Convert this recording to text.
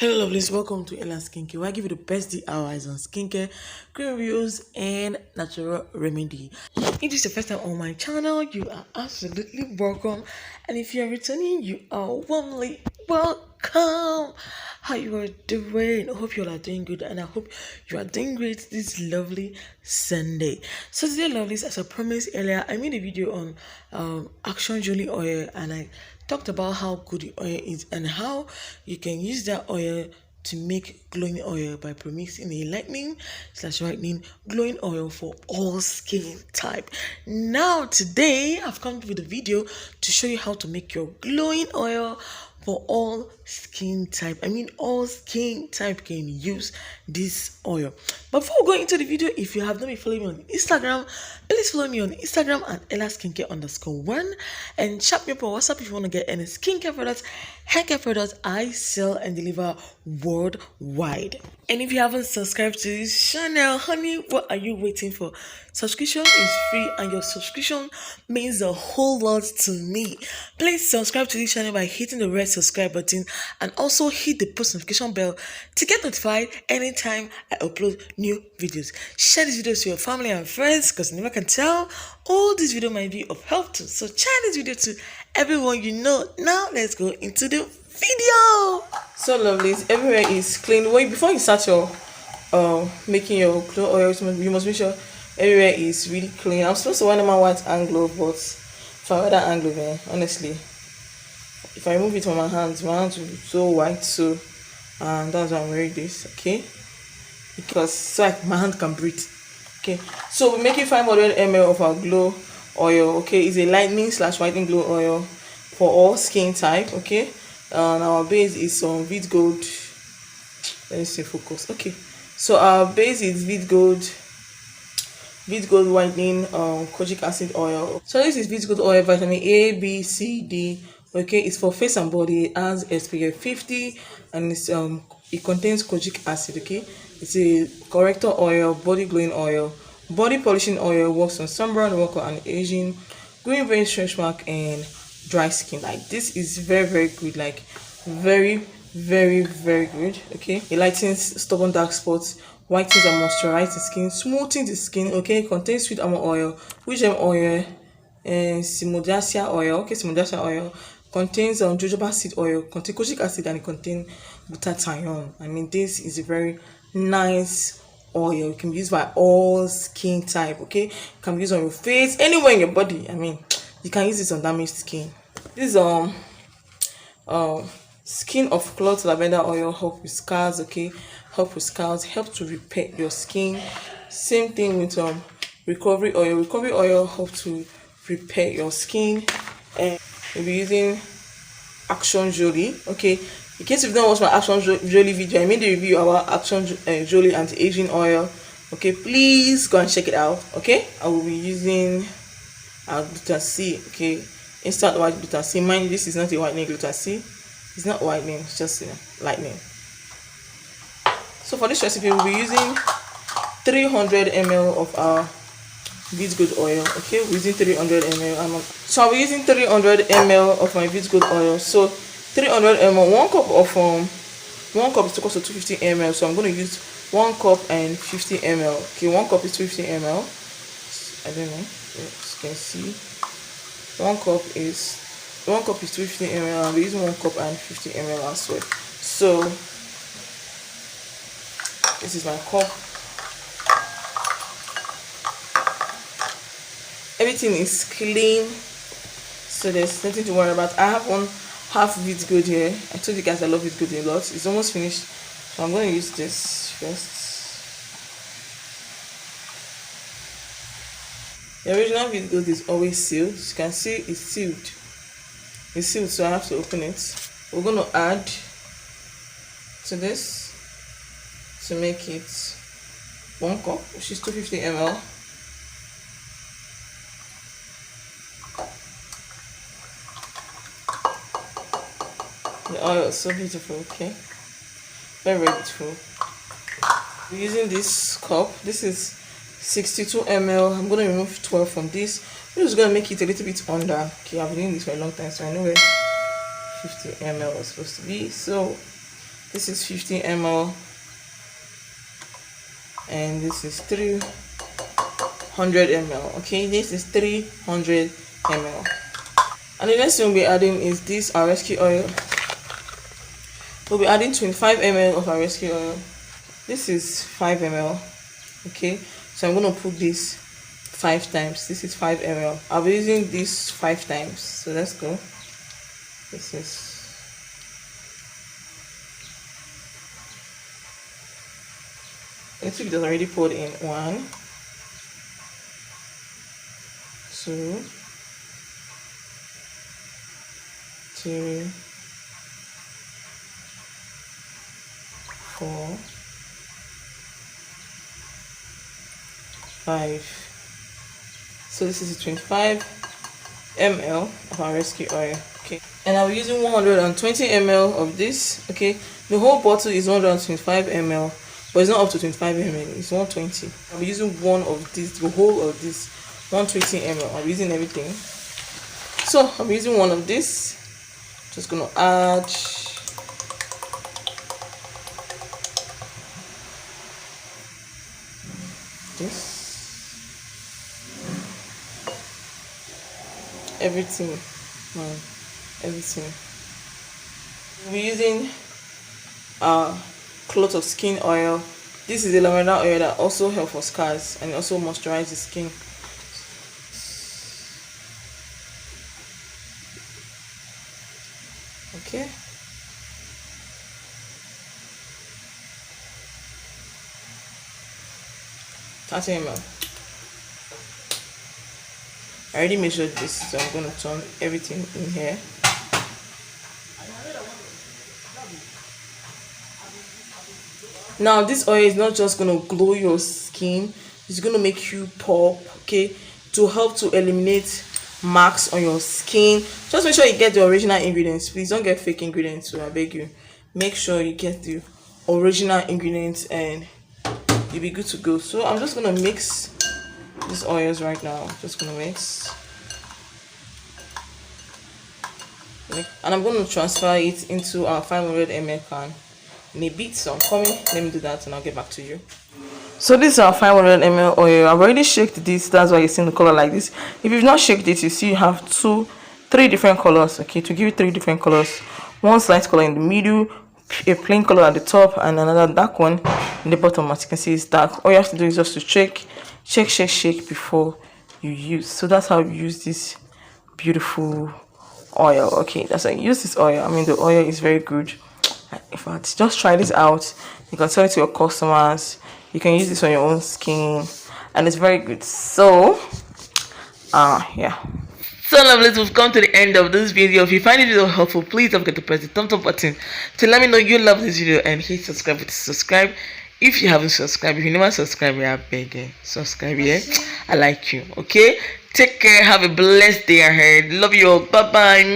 Hello lovelies, welcome to Ella Skincare, where I give you the best DIYs on skincare, cream reviews, and natural remedy. If this is the first time on my channel, you are absolutely welcome. And if you are returning, you are warmly welcome. How you are doing? I hope you all are doing good, and I hope you are doing great this lovely Sunday. So today, lovelies, as I promised earlier, I made a video on Action Jolie oil, and I talked about how good the oil is and how you can use that oil to make glowing oil by premixing a lightening / whitening glowing oil for all skin type. Now today I've come with a video to show you how to make your glowing oil for all skin type. I mean, all skin type can use this oil. But before we go into the video, if you have not been following me on Instagram, please follow me on Instagram at EllaSkincare_1 and chat me up on WhatsApp if you want to get any skincare products, haircare products I sell and deliver worldwide. And if you haven't subscribed to this channel, honey, what are you waiting for? Subscription is free, and your subscription means a whole lot to me. Please subscribe to this channel by hitting the red subscribe button and also hit the post notification bell to get notified anytime I upload new videos. Share these videos to your family and friends, because you never can tell, all this video might be of help too. So share this video to everyone you know. Now let's go into the video. So lovelies, everywhere is clean. Wait, before you start your making your glow oil, you must make sure everywhere is really clean. I'm supposed to wear my white hand glove, but if I wear that hand glove, honestly, if I remove it from my hands will be so white. So and that's why I'm wearing this, okay, because so my hand can breathe. Okay, so we're making 500 ml of our glow oil. Okay, it's a lightening / whitening glow oil for all skin type. Okay, and our base is some Vit Gold. Let me see, focus. Okay, so our base is Vit Gold whitening kojic acid oil. So this is Vit Gold oil, vitamin A, B, C, D. Okay, it's for face and body. It has SPF 50 and it's it contains kojic acid. Okay, it's a corrector oil, body glowing oil, body polishing oil, works on sunburn, wrinkle and aging, green vein, stretch mark, and dry skin. Like, this is very good, like very good. Okay, it lightens stubborn dark spots, whitens and moisturizes the skin, smoothing the skin. Okay, it contains sweet almond oil, witch oil, and Simodacia oil. Okay, Simodacia oil contains jojoba seed oil, contains kojic acid, and it contains glutathione. I mean, this is a very nice oil. It can be used by all skin type. Okay, it can be used on your face, anywhere in your body. I mean, you can use this on damaged skin. This skin of cloth lavender oil help with scars. Okay, help to repair your skin. Same thing with recovery oil help to repair your skin. And we'll be using Action Jolie. Okay, in case you've not watched my Action Jolie video, I made a review about Action Jolie anti-aging oil. Okay, please go and check it out. Okay, I will be using Gluta C. Okay, instant white Gluta C. Mind you, this is not a whitening Gluta C. It's not whitening, it's just lightening. So for this recipe, we'll be using 300 ml of our Vit Gold oil. Okay, we're using 300 ml. So I'll be using 300 ml of my Vit Gold oil. So 300 ml, 1 cup of 1 cup is equal to 250 ml. So I'm going to use 1 cup and 50 ml. Okay, 1 cup is 250 ml. I don't know. You can see 1 cup is 250 ml. I'll be using 1 cup and 50 ml as well. So this is my cup. Everything is clean, so there's nothing to worry about. I have one half Vit Gold here. I told you guys I love Vit Gold a lot. It's almost finished, so I'm going to use this first. The original Vit Gold is always sealed. You can see it's sealed. It's sealed, so I have to open it. We're going to add to this to make it 1 cup, which is 250 ml. The oil is so beautiful. Okay, very beautiful. We're using this cup. This is 62 ml. I'm going to remove 12 from this. I'm just going to make it a little bit under. Okay, I've been doing this for a long time, so I know where 50 ml is supposed to be. So This is 50 ml, and this is 300 ml. Okay, this is 300 ml. And the next thing we'll be adding is this our rescue oil. We'll be adding 25 ml of our rescue oil. This is 5 ml. Okay, so I'm going to put this 5 times. This is 5 ml. I'll be using this 5 times. So let's go. This is the tube is already poured in. 1, 2, 3, 4, 5. So this is 25 ml of our rescue oil. Okay, and I'll be using 120 ml of this. Okay, the whole bottle is 125 ml, but it's not up to 25 ml, it's 120. I'll be using one of this, the whole of this 120 ml. I'll be using everything. So I'll be using one of this. Just gonna add this, everything, everything. We'll be using cloth of skin oil. This is the lavender oil that also helps for scars and also moisturizes the skin. Okay, I already measured this, so I'm going to turn everything in here. Now this oil is not just going to glow your skin, it's going to make you pop. Okay, to help to eliminate marks on your skin. Just make sure you get the original ingredients. Please don't get fake ingredients. So I beg you, make sure you get the original ingredients and you'll be good to go. So I'm just going to mix these oils right now. Just going to mix, and I'm going to transfer it into our 500 ml can in a bit. So I'm coming, let me do that and I'll get back to you. So this is our 500 ml oil. I've already shaked this, that's why you're seeing the color like this. If you've not shaked it, you see you have 3 different colors. Okay, to give you 3 different colors, one light color in the middle, a plain color at the top, and another dark one in the bottom. As you can see, it's dark. All you have to do is just to shake before you use. So that's how you use this beautiful oil. Okay, that's how you use this oil. I mean, the oil is very good. In fact, just try this out. You can sell it to your customers. You can use this on your own skin, and it's very good. So yeah. So lovelies, we've come to the end of this video. If you find it video helpful, please don't forget to press the thumbs up button to let me know you love this video, and hit subscribe to subscribe if you haven't subscribed. If you never subscribe, I beg you, subscribe here. I like you. Okay, take care, have a blessed day ahead. Love you all. Bye bye.